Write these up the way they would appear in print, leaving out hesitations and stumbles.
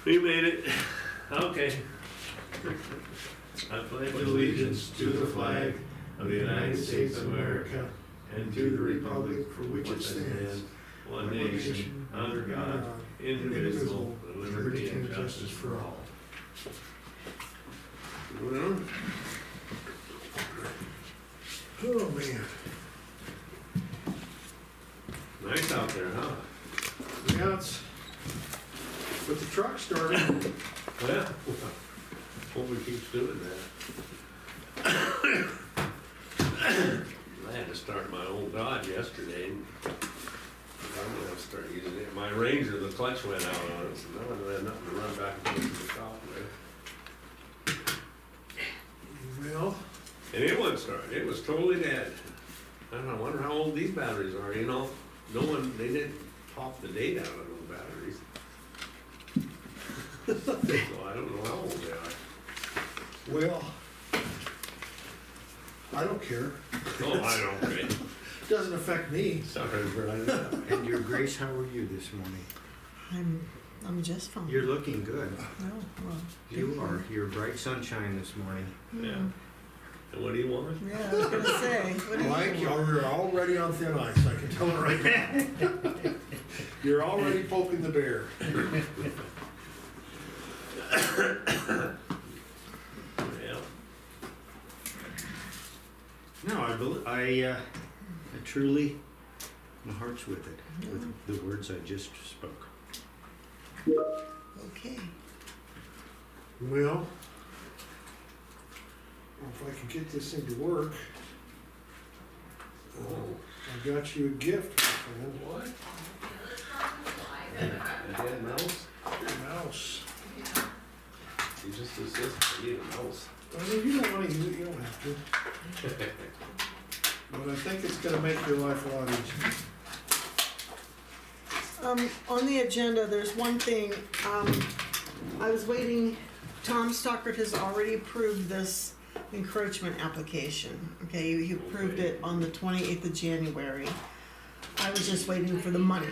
We made it. Okay. I pledge allegiance to the flag of the United States of America and to the republic for which it stands, one nation, under God, indivisible, with liberty and justice for all. Well, Oh, man. nice out there, huh? Yeah, it's, with the truck started, Well, hope we keep doing that. I had to start my old Dodge yesterday, and I'm gonna have to start using it. My Ranger, the clutch went out on it, so now I don't have nothing to run back and forth to the shop with. well, And it wouldn't start, it was totally dead. I don't know, I wonder how old these batteries are, you know? No one, they didn't pop the date out of those batteries. So I don't know how old they are. well, I don't care. Oh, I don't, okay. Doesn't affect me. Sorry for that. And your Grace, how are you this morning? I'm just fine. You're looking good. Oh, well. You are. You're bright sunshine this morning. Yeah. And what do you want? Yeah, I was gonna say. What do you Mike, want? you're already on thin ice, I can tell it right now. You're already poking the bear. Yeah. No, I truly, my heart's with it, with the words I just spoke. Okay. Well, if I can get this thing to work, I got you a gift, my friend. What? A dead mouse? Mouse. You just insist I need a mouse. I mean, you don't want to use it, you don't have to. But I think it's gonna make your life a lot easier. On the agenda, there's one thing, I was waiting, Tom Stockard has already approved this encroachment application. Okay, he approved it on the 28th of January. I was just waiting for the money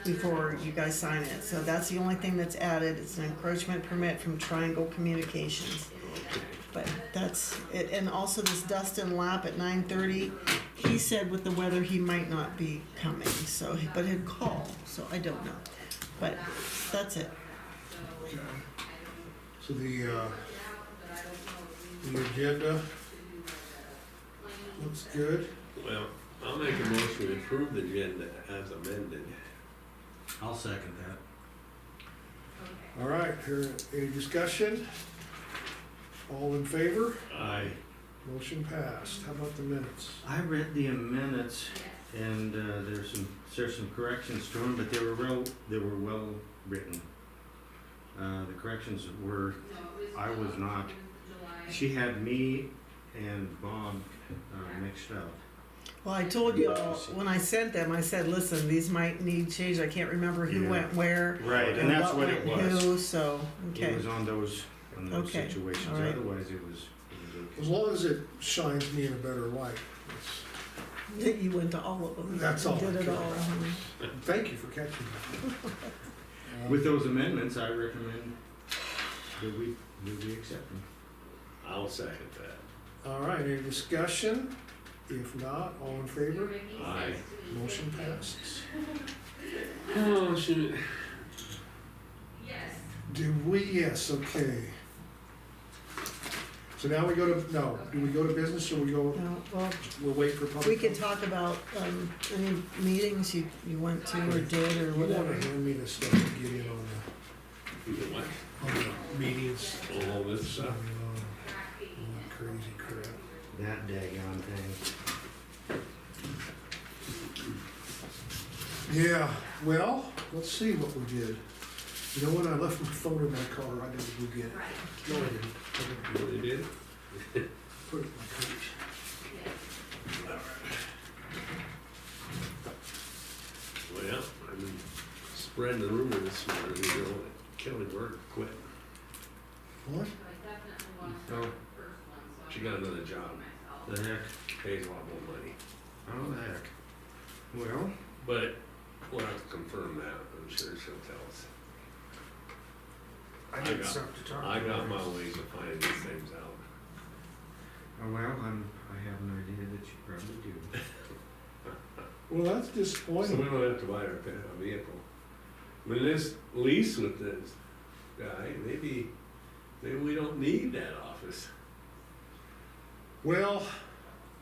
before you guys sign it. So that's the only thing that's added. It's an encroachment permit from Triangle Communications. But that's it. And also this Dustin Lap at 9:30, he said with the weather he might not be coming, so, but he'd call, so I don't know. But that's it. Okay. So the agenda looks good. Well, I'll make a motion to approve the agenda as amended. I'll second that. All right, here, any discussion? All in favor? Aye. Motion passed. How about the minutes? I read the minutes, and there's some corrections to them, but they were well written. The corrections were, I was not. She had me and Bob mixed up. Well, I told you all, when I sent them, I said, listen, these might need change. I can't remember who Yeah. went where. Right, and that's what it went was. Who, so, okay. It was on those Okay, situations. all right. Otherwise, it was As long as it shines me in a better light. You went to all of them. That's all You did I it care all. about. Thank you for catching that. With those amendments, I recommend that we accept them. I'll second that. All right, any discussion? If not, all in favor? Aye. Motion passes. Oh, shoot. Do we, yes, okay. So now we go to, no, do we go to business or we go, No, well, we'll wait for public? we can talk about, any meetings you went to or did or You whatever. wanna hand me this stuff to get in on You know what? the meetings? All this All stuff. that crazy crap. That daggone thing. Yeah, well, let's see what we did. You know what, I left my phone in my car, I gotta go get it. No, I didn't. I You really did? didn't. Put it in my coat. Well, I've been spreading the rumor this morning, you know, that Kelly Berg quit. What? Oh, she got another job. The heck? Pays a lot more money. Oh, the heck. Well, But we'll have to confirm that. I'm sure she'll tell us. I got, Stuff to talk I got about. my ways of finding these things out. Oh, well, I have an idea that you probably do. Well, that's So we disappointing. don't have to buy a vehicle. I mean, this lease with this guy, maybe we don't need that office. Well,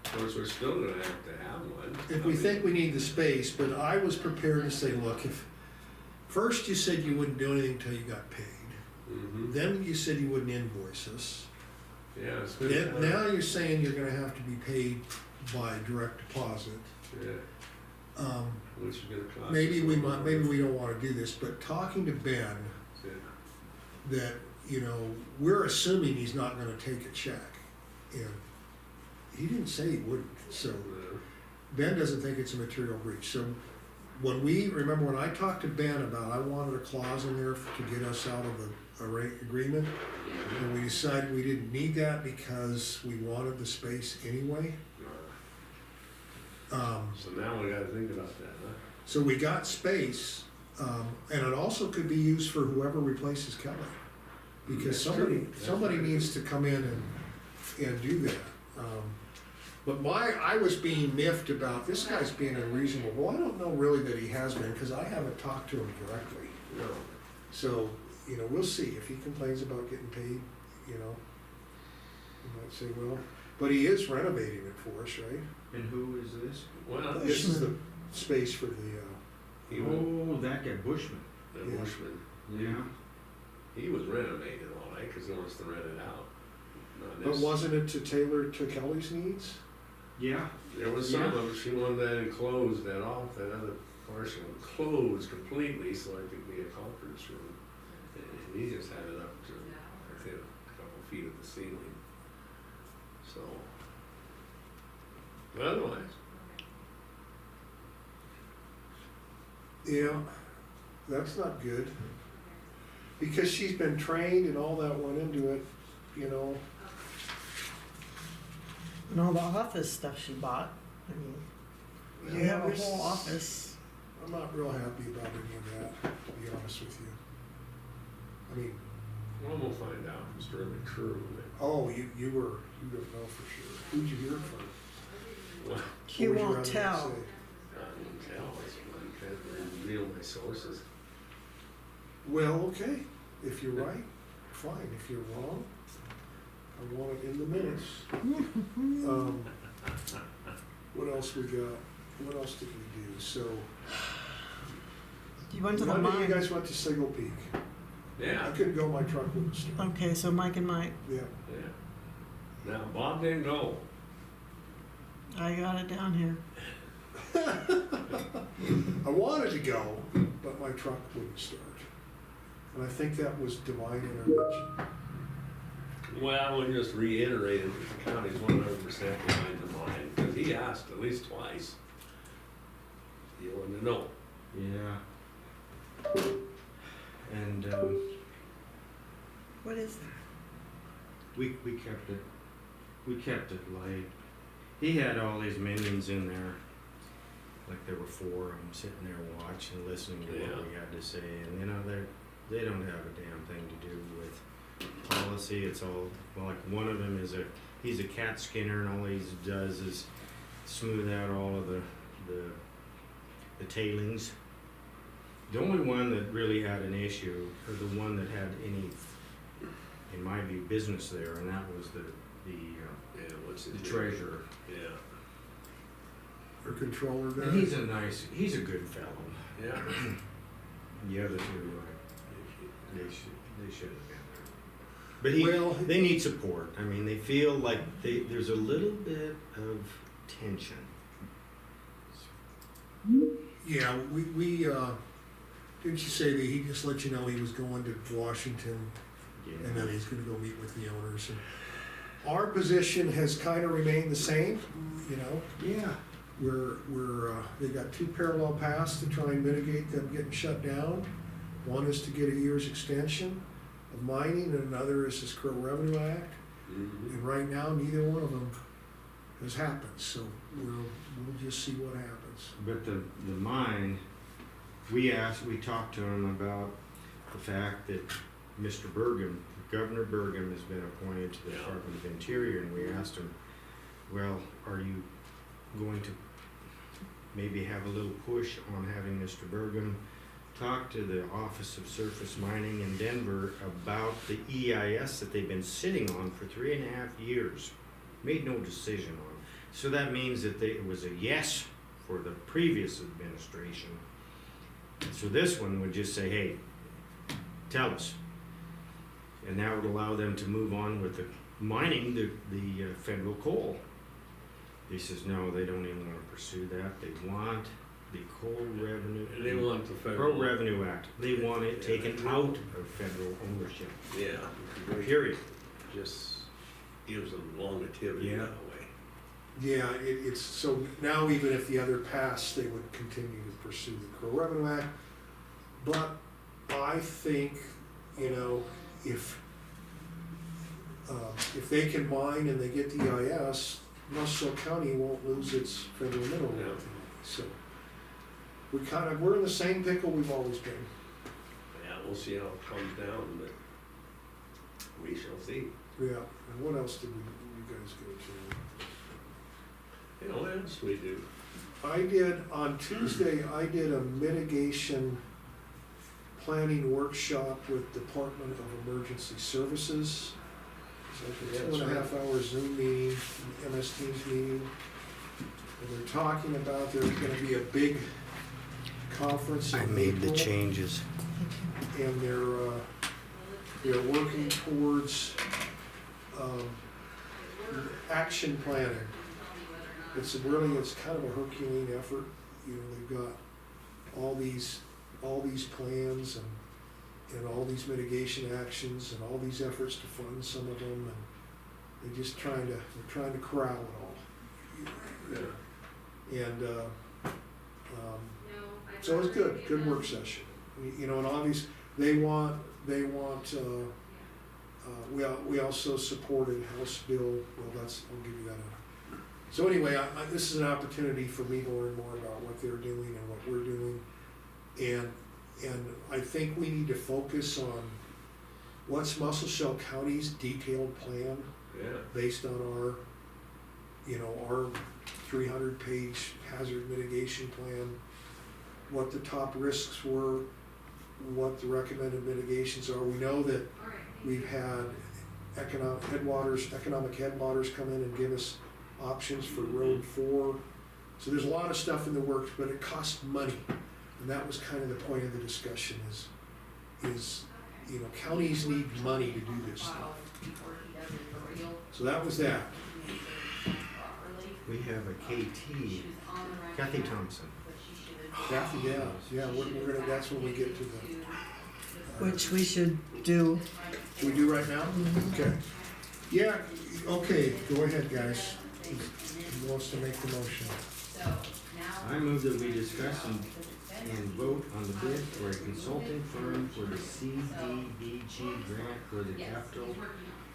Of course, we're still gonna have to have one. if we think we need the space, but I was prepared to say, look, if, first you said you wouldn't do anything until you got paid. Mm-hmm, Then you said you wouldn't invoice us. yeah, it's good. Then, now you're saying you're gonna have to be paid by direct deposit. Yeah, which is gonna cost. Maybe us we a might, lot. maybe we don't wanna do this, but talking to Ben, Yeah. that, you know, we're assuming he's not gonna take a check. And he didn't say he wouldn't, so Yeah. Ben doesn't think it's a material breach. So remember when I talked to Ben about, I wanted a clause in there to get us out of the agreement, and we decided we didn't need that because we wanted the space anyway. So now we gotta think about that, huh? So we got space, and it also could be used for whoever replaces Kelly. Because That's true. somebody That's needs to come in and do that. But I was being miffed about, this guy's being unreasonable. Well, I don't know really that he has been, because I haven't talked to him directly. No, So, you know, we'll see. If he complains about getting paid, you know, we might say, well, but he is renovating it for us, right? And who is this? well, This is the space for the, he was, Oh, that guy Bushman. the Yeah. Bushman, Yeah. he was renovated all right, cause he wants to rent it out. Not but this- wasn't it to tailor to Kelly's needs? Yeah. There was some Yeah. of it, she wanted that enclosed, that off, that other portion enclosed completely, so it could be a conference room. And he just had it up to, I think, a couple feet of the ceiling. So. But otherwise, Yeah, that's not good. Because she's been trained and all that went into it, you know. And all the office stuff she bought, I mean, we have a there's- whole office. I'm not real happy about any of that, to be honest with you. I mean, well, we'll find out if it's really true. oh, you don't know for sure. Who'd you hear it from? Well, He What would you won't rather tell. say? I won't tell, I can't reveal my sources. Well, okay, if you're right, fine. If you're wrong, I want it in the minutes. What else we got? What else did we do? So, You went to the Monday you mine. guys went to Signal Peak. I Yeah, couldn't go, my truck wouldn't start. Okay, so Mike and Mike, Yeah. yeah. Now, Bob didn't go. I got it down here. I wanted to go, but my truck wouldn't start. And I think that was divine intervention. Well, we just reiterated that the county's 100% behind the mine, because he asked at least twice. He wanted to know. Yeah. And What is that? we kept it light. He had all these minions in there, like there were 4 of them sitting there watching, listening to Yeah. what we had to say, and you know they don't have a damn thing to do with policy. It's all, well, like one of them he's a cat skinner, and all he does is smooth out all of the tailings. The only one that really had an issue, or the one that had any, in my view, business there, and that was the Yeah, what's his name? treasurer. Yeah, Or controller there. And he's a good fellow. yeah. The other two, they should have been there. But Well- they need support. I mean, they feel like there's a little bit of tension. Yeah, didn't you say that he just let you know he was going to Washington and then he's gonna go meet with the owners? And our position has kind of remained the same, you know? Yeah. They've got 2 parallel paths to try and mitigate them getting shut down. One is to get a year's extension of mining, and another is this Crow Revenue Act. Mhm. And right now, neither one of them has happened, so we'll just see what happens. But the mine, we talked to him about the fact that Mr. Burgum, Governor Burgum has been appointed to the Yeah. Department of Interior, and we asked him, well, are you going to maybe have a little push on having Mr. Burgum talk to the Office of Surface Mining in Denver about the EIS that they've been sitting on for 3.5 years, made no decision on. So that means that it was a yes for the previous administration. So this one would just say, hey, tell us. And that would allow them to move on with the mining, the federal coal. He says, no, they don't even want to pursue that. They want the coal revenue. And they want the Pro federal. Revenue Act. They want it taken out of federal ownership, Yeah. period. Just gives them longevity Yeah. that way. Yeah, it's, so now even if the other passed, they would continue to pursue the Crow Revenue Act. But I think, you know, if they can mine and they get the EIS, Muscle County won't lose its federal mineral Yeah. royalty. So we're in the same pickle we've always been. Yeah, we'll see how it comes down, but we shall see. Yeah, and what else did you guys go to? You know, what else we do? On Tuesday, I did a mitigation planning workshop with Department of Emergency Services. It's like a Yeah, 2.5 hour Zoom meeting, MS Teams meeting. And they're talking about there's gonna be a big conference in April, changes. and they're working towards, action planning. It's kind of a Herculean effort, you know, they've got all these plans and all these mitigation actions and all these efforts to fund some of them, and they're trying to corral it all. Yeah. And, so it's good work session. You know, and obviously, we also supported House Bill, I'll give you that. So anyway, this is an opportunity for me to learn more about what they're doing and what we're doing. And I think we need to focus on what's Muscle Shell County's detailed plan Yeah. based on our 300-page hazard mitigation plan, what the top risks were, what the recommended mitigations are. We know that we've had economic headwaters come in and give us options for Road 4. So there's a lot of stuff in the works, but it costs money. And that was kind of the point of the discussion is you know, counties need money to do this stuff. So that was that. We have a KT, Kathy Thompson. Kathy, yeah, we're gonna, that's when we get to the. Which we should do. Should we do right now? Okay. Yeah, okay, go ahead, guys. Who wants to make the motion? I move that we discuss and vote on the bid for a consulting firm for the CDBG grant for the capital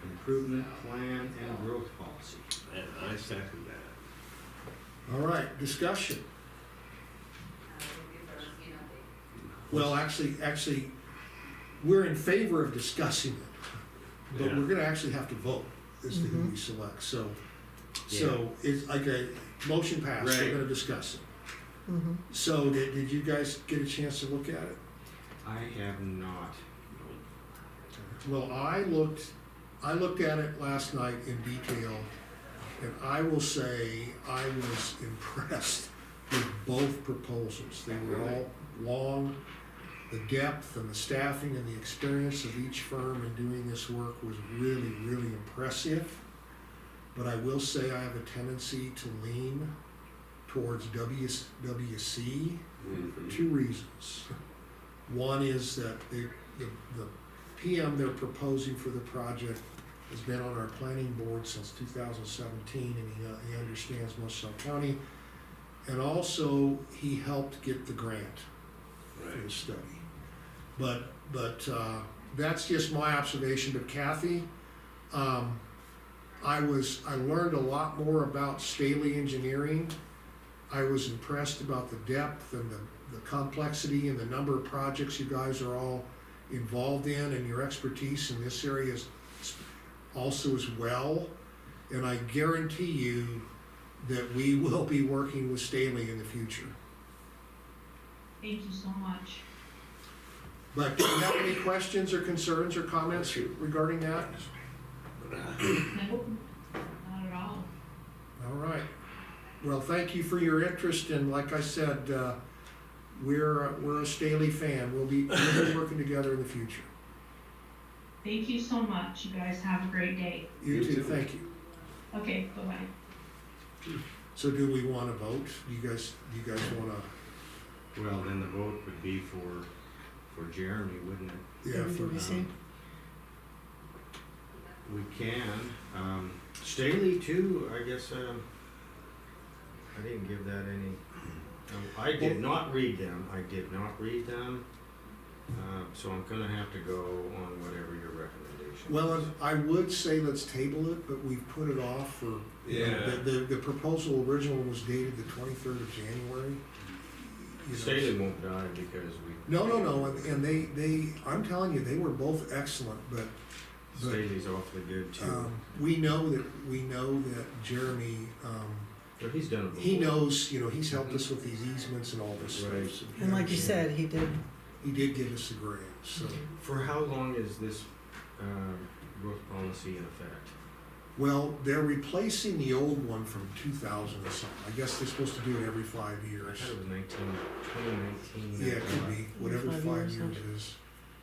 improvement plan and growth policy. And I second that. All right, discussion. Well, actually, we're in favor of discussing it, but Yeah. we're gonna actually have to vote as to who we select, so it's like a motion passed, we're Right. gonna discuss it. Mhm. So did you guys get a chance to look at it? I have not. Well, I looked at it last night in detail, and I will say I was impressed with both proposals. They were all long. The depth and the staffing and the experience of each firm in doing this work was really, really impressive. But I will say I have a tendency to lean towards WWC for two reasons. One is that the PM they're proposing for the project has been on our planning board since 2017, and he understands Muscle County. And also, he helped get the grant for the study. But that's just my observation. But Kathy, I learned a lot more about Staley Engineering. I was impressed about the depth and the complexity and the number of projects you guys are all involved in and your expertise in this area is also as well. And I guarantee you that we will be working with Staley in the future. Thank you so much. But do you have any questions or concerns or comments regarding that? Nope, not at all. All right. Well, thank you for your interest, and like I said, we're a Staley fan. We'll be working together in the future. Thank you so much. You guys have a great day. You too, thank you. Okay, bye-bye. So do we want to vote? Do you guys want to? Well, then the vote would be for Jeremy, wouldn't it? Yeah, for, Did we see? We can. Staley too, I guess, I didn't give that any, I did not read them, so I'm gonna have to go on whatever your recommendation is. well, I would say let's table it, but we've put it off for, you know, Yeah. the proposal original was dated the 23rd of January. You know, Staley won't die because we. No, and they, I'm telling you, they were both excellent, but Staley's awfully good too. we know that Jeremy, But he's done it before. he knows, you know, he's helped us with these easements and all this Right. stuff. And like you said, he did. He did give us a grant, so. For how long is this, growth policy in effect? Well, they're replacing the old one from 2000 or something. I guess they're supposed to do it every 5 I years. thought it was 2019. Yeah, it could be, whatever 5 5 years, years is.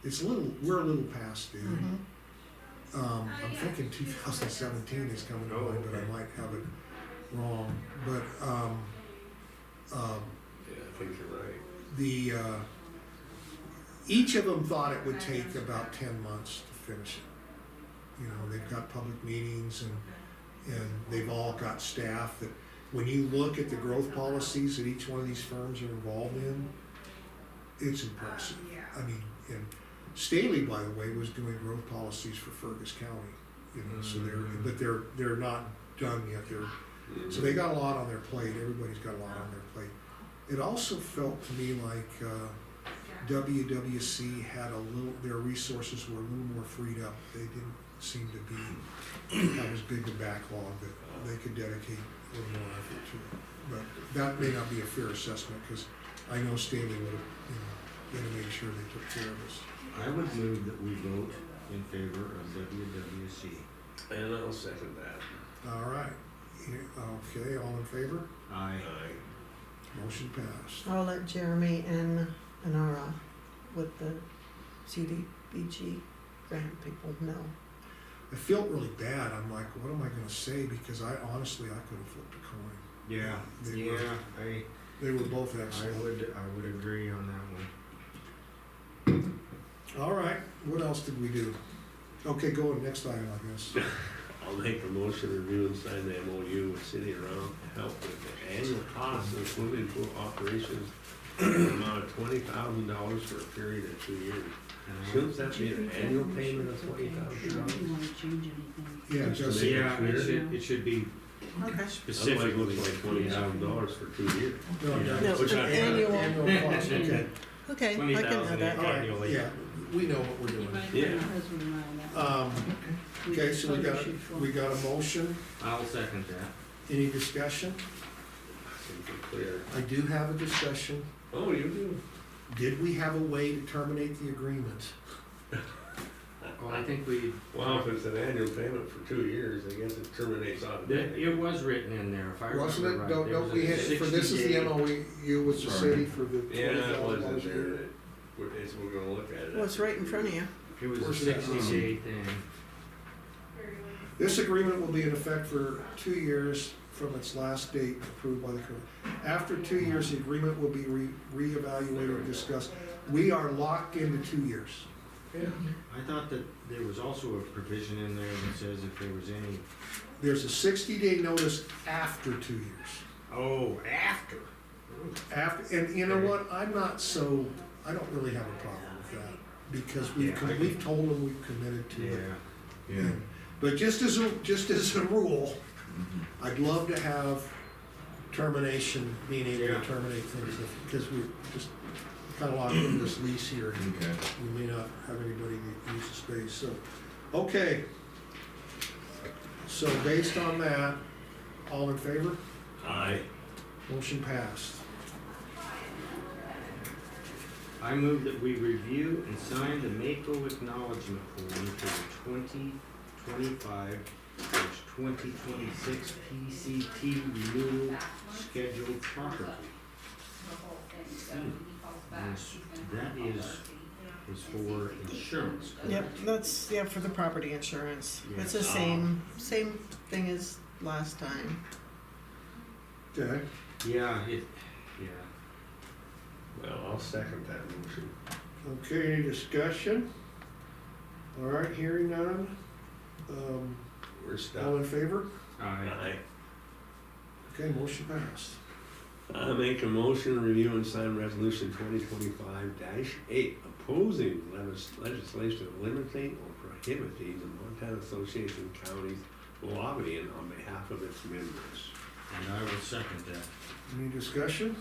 It's we're a little past due. Mhm. I'm thinking 2017 is coming to Oh, mind, but I okay. might have it wrong. But, Yeah, I think you're right. the, each of them thought it would take about 10 months to finish it. You know, they've got public meetings and they've all got staff that, when you look at the growth policies that each one of these firms are involved in, it's impressive. I mean, and Staley, by the way, was doing growth policies for Fergus County, you know, so but they're not done yet. So they got a lot on their plate. Everybody's got a lot on their plate. It also felt to me like WWC had their resources were a little more freed up. They didn't seem to have as big a backlog that they could dedicate a little more effort to it. But that may not be a fair assessment, because I know Staley would have, you know, they'd have made sure they took care of us. I would move that we vote in favor of WWC. And I'll second that. All right. Okay, all in favor? Aye. Motion passed. I'll let Jeremy and Anara with the CDBG grant people know. I felt really bad. I'm like, what am I gonna say? Because honestly, I could have flipped a coin. Yeah, They were- yeah, They were both I excellent. would agree on that one. All right, what else did we do? Okay, go on, next item, I guess. I'll make a motion to review and sign the MOU with City around to help with the annual cost of swimming pool operations in the amount of $20,000 for a period of 2 years. Shouldn't that be an annual payment of Do you $20,000? wanna change anything? Yeah, Just just, make it Yeah, clear. it should be Okay. Otherwise, it specific. looks like $20,000 for 2 years. no, Yeah. No, Which I- annual. annual cost, okay. Okay, I can 20,000 add that. All right, Annually. yeah, we know what we're doing. Yeah. Okay, so we got a motion. I'll second that. Any discussion? Seems clear. I do have a discussion. Oh, you do? Did we have a way to terminate the agreement? Well, I think we, Well, if it's an annual payment for 2 years, I guess it terminates automatically. it was written in there, if I remember right. Wasn't it? There Don't was we a have, for this is the 60-day MOU with the city for the Yeah, it was $20,000 in a there. year? We're gonna look at it. Well, it's right in front of you. It was a Where's that? 60-day thing. This agreement will be in effect for 2 years from its last date approved by the court. After 2 years, the agreement will be reevaluated and discussed. We are locked into 2 years. Yeah. I thought that there was also a provision in there that says if there was any, There's a 60-day notice after 2 years. oh, after. After, and you know what, I don't really have a problem with that, because Yeah. we've told them we've committed to it. Yeah. And- But just as a rule, I'd love to have termination, being able Yeah. to terminate things, because we just, kinda locked in this lease here. Okay. We may not have anybody use the space, so, okay. So based on that, all in favor? Aye. Motion passed. I move that we review and sign the Mako acknowledgement form for the 2025/2026 PCT renewal scheduled property. And that is for insurance, correct? Yep, that's, yeah, for the property insurance. It's the same thing as last time. Okay, Yeah, Well, I'll second that motion. okay, any discussion? All right, hearing none. We're All stuck. in favor? Aye. Okay, motion passed. I make a motion to review and sign resolution 2025-8 opposing legislation limiting or prohibiting the Montana Association of Counties lobbying on behalf of its members. And I will second that. Any discussion?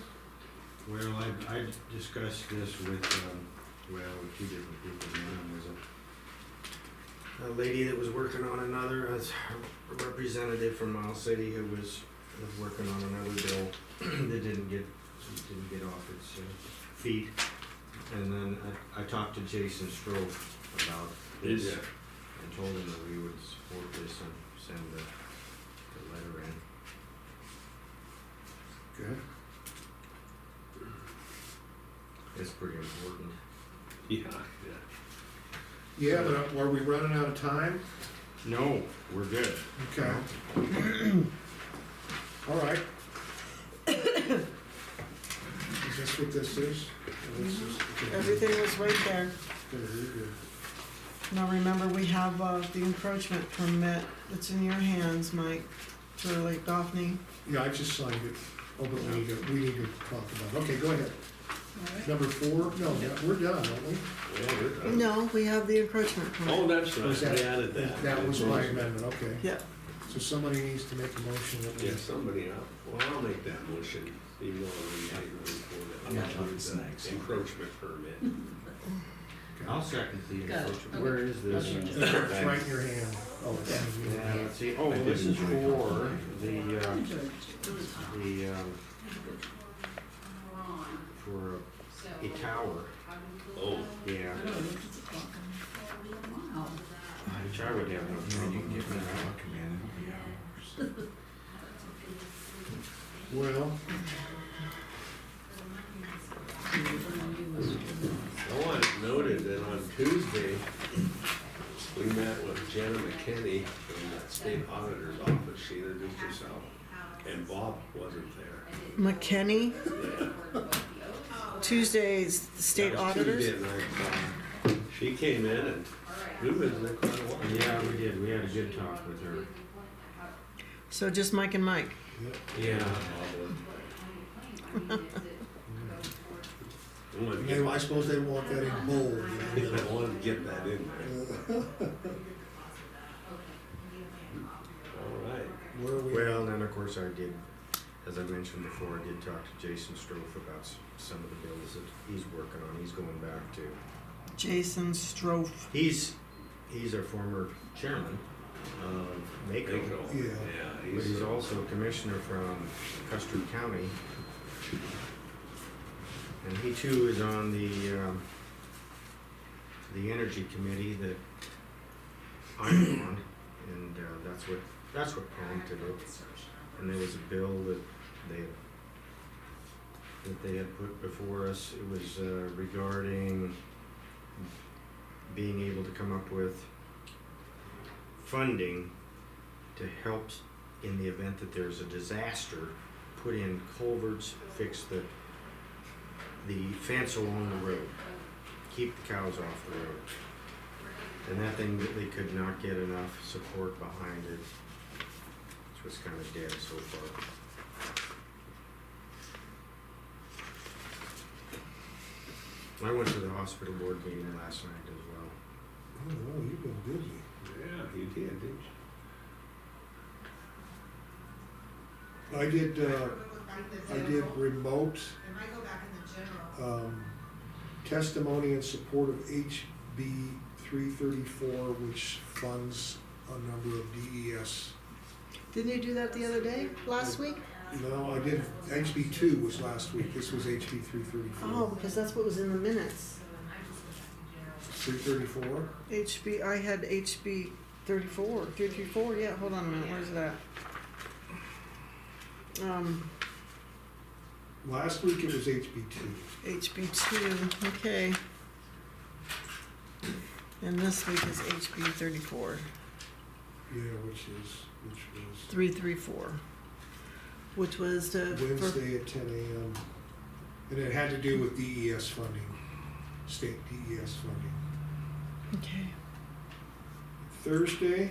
Well, I discussed this with, two different people. One was a lady that was working on another, as a representative from Miles City who was working on another bill that didn't get off its feet. And then I talked to Jason Stroh about this Yeah. and told him that we would support this and send the letter in. Okay. It's pretty important. Yeah. Yeah, but are we running out of time? No, we're good. Okay. All right. Is this what this is? Oh, this is- okay. Everything was right there. Good, very good. Now remember, we have, the encroachment permit. It's in your hands, Mike, for Lake Goffney. Yeah, I just signed it. Oh, but we need to talk about it. Okay, go ahead. Number 4, no, we're done, aren't we? Yeah, we're done. No, we have the encroachment Oh, permit. that's right, Was we that- added that. That was my amendment, okay. Yep. So somebody needs to make a motion that we, Yeah, somebody else. Well, I'll make that motion, even though I'm not going for that. Includes the encroachment permit. I'll second the Got it. encroachment. Where is this? it's right in your hand. Oh, it's in your Yeah, hand. let's see, oh, this is for for a tower, Oh, yeah. Which I would have no problem giving that. Well, I want it noted that on Tuesday, we met with Jenna McKinney from the state auditor's office. She introduced herself, and Bob wasn't there. McKinney, Yeah. Tuesday's the state That was auditors. Tuesday night. She came in and we visited there quite a while. Yeah, we did, we had a good talk with her. So just Mike and Mike. Yeah. anyway, I suppose they want that in bold. I wanted to get that in there. All right. Where are we? Well, and then of course I did, as I mentioned before, I did talk to Jason Strofe about some of the bills that he's working on. He's going back to, Jason Strofe. he's our former chairman of Mako. Mako. Yeah. Yeah, But he's also a commissioner from Custer County. And he too is on the energy committee that I'm on, and that's what prompted it. And there was a bill that they had put before us. It was regarding being able to come up with funding to help in the event that there's a disaster, put in culverts, fix the fence along the road, keep the cows off the road. And that thing that they could not get enough support behind it, which was kind of dead so far. I went to the hospital board meeting last night as well. Oh, no, you've been busy. Yeah, you did, didn't you? I did remote, testimony in support of HB 334, which funds a number of DES. Didn't you do that the other day, last week? No, I did, HB 2 was last week, this was HB 334. Oh, because that's what was in the minutes. 334? HB, I had HB 334, yeah, hold on a minute, where's that? Last week it was HB 2. HB 2, okay. And this week is HB 34, Yeah, which was 334, which was to, for, Wednesday at 10 a.m. And it had to do with DES funding, state DES funding. okay. Thursday,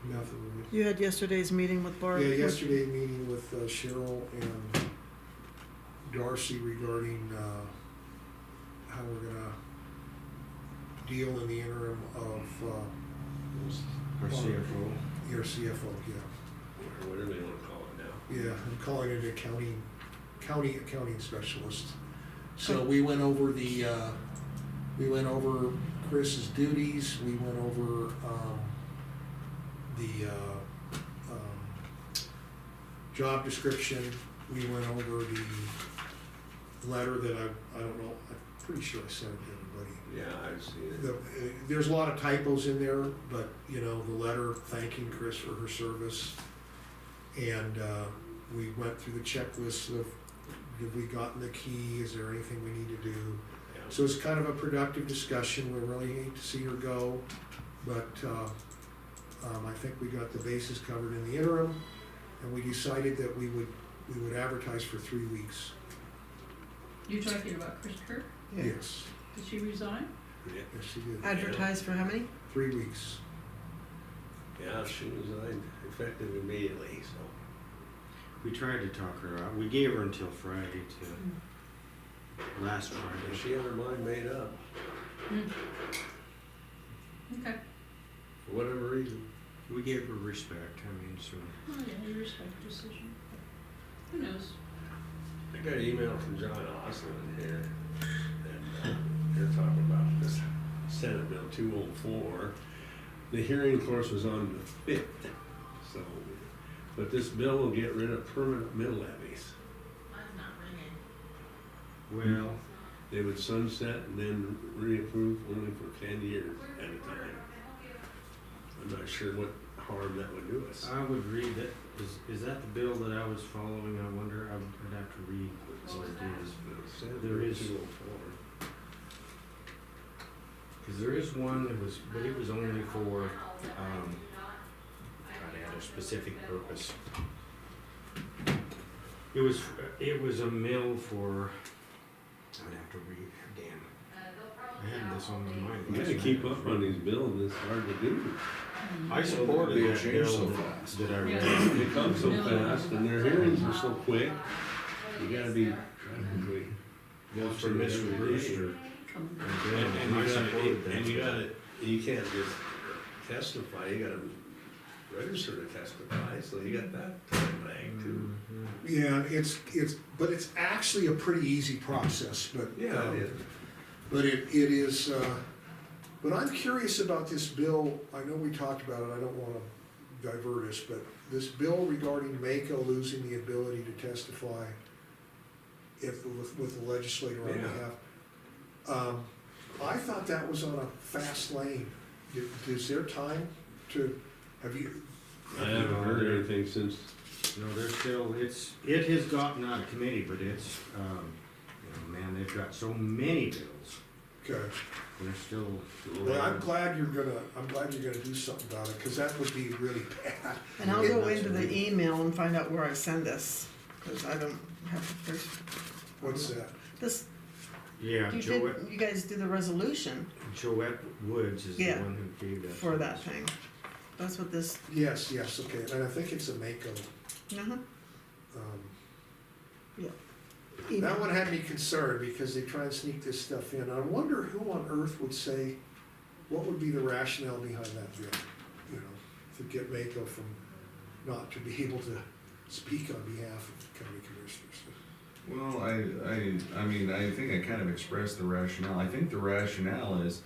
nothing really. You had yesterday's meeting with Barb? Yeah, yesterday meeting with Cheryl and Darcy regarding how we're gonna deal in the interim of Our CFO. your CFO, yeah. Or whatever they wanna call it now. Yeah, I'm calling it county accounting specialist. So we went over Chris's duties, we went over the job description, we went over the letter that I don't know, I'm pretty sure I sent it to everybody. Yeah, I've seen it. There's a lot of typos in there, but, you know, the letter thanking Chris for her service. And we went through the checklist of, have we gotten the key, is there anything we need to do? Yeah. So it's kind of a productive discussion, we really hate to see her go, but I think we got the bases covered in the interim, and we decided that we would advertise for 3 weeks. You're talking about Chris Kirk? Yeah. Yes, Did she resign? Yeah, yes, she did. Advertised for how many? 3 weeks. yeah, she resigned effective immediately, so. We tried to talk her out. We gave her until Friday last And Friday. she had her mind made up, Okay. for whatever reason. We gave her respect, I mean, so. Oh, yeah, you respect the decision. Who knows? I got an email from John Oslin here, and they're talking about this Senate Bill 204. The hearing, of course, was on the 5th, so, but this bill will get rid of permanent mill levies. Well, They would sunset and then reapprove only for 10 years at a time. I'm not sure what harm that would do us. I would read that. Is that the bill that I was following? I wonder, I'd have to read what it is. Senate There Bill is- 204. Because there is one that was, but it was only for, God, it had a specific purpose. It was a mill for, I'd have to read, damn. I had this on my mind. You gotta keep up on these bills, and it's hard to do. I supported They that change bill so that fast. I read. Yeah. They come so fast, and their hearings are so quick, you gotta be practically. Bills for Mr. Brewster. Come And And I you supported gotta, that. and you can't just testify, you gotta register to testify, so you got that time lag too. Mhm. Yeah, but it's actually a pretty easy process, but. Yeah, it is. But it is, but I'm curious about this bill, I know we talked about it, I don't wanna divert us, but this bill regarding Mako losing the ability to testify with the legislator on Yeah. behalf. I thought that was on a fast lane. Is there time to, have you? I haven't heard anything since, No, they're still, it has gotten out of committee, but it's, man, they've got so many bills. Okay, They're still. well, I'm glad you're gonna do something about it, cause that would be really bad. And I'll go into the email and find out where I send this, because I don't have the first, What's that? this, Yeah, you guys do the resolution Joette Woods is the Yeah. one who gave that. for that thing. That's what this, Yes, okay, and I think it's a Mako. uh-huh, That email. one had me concerned because they try and sneak this stuff in. I wonder who on earth would say, what would be the rationale behind that bill? You know, to get Mako from not to be able to speak on behalf of the county commissioners. Well, I mean, I think I kind of expressed the rationale. I think the rationale is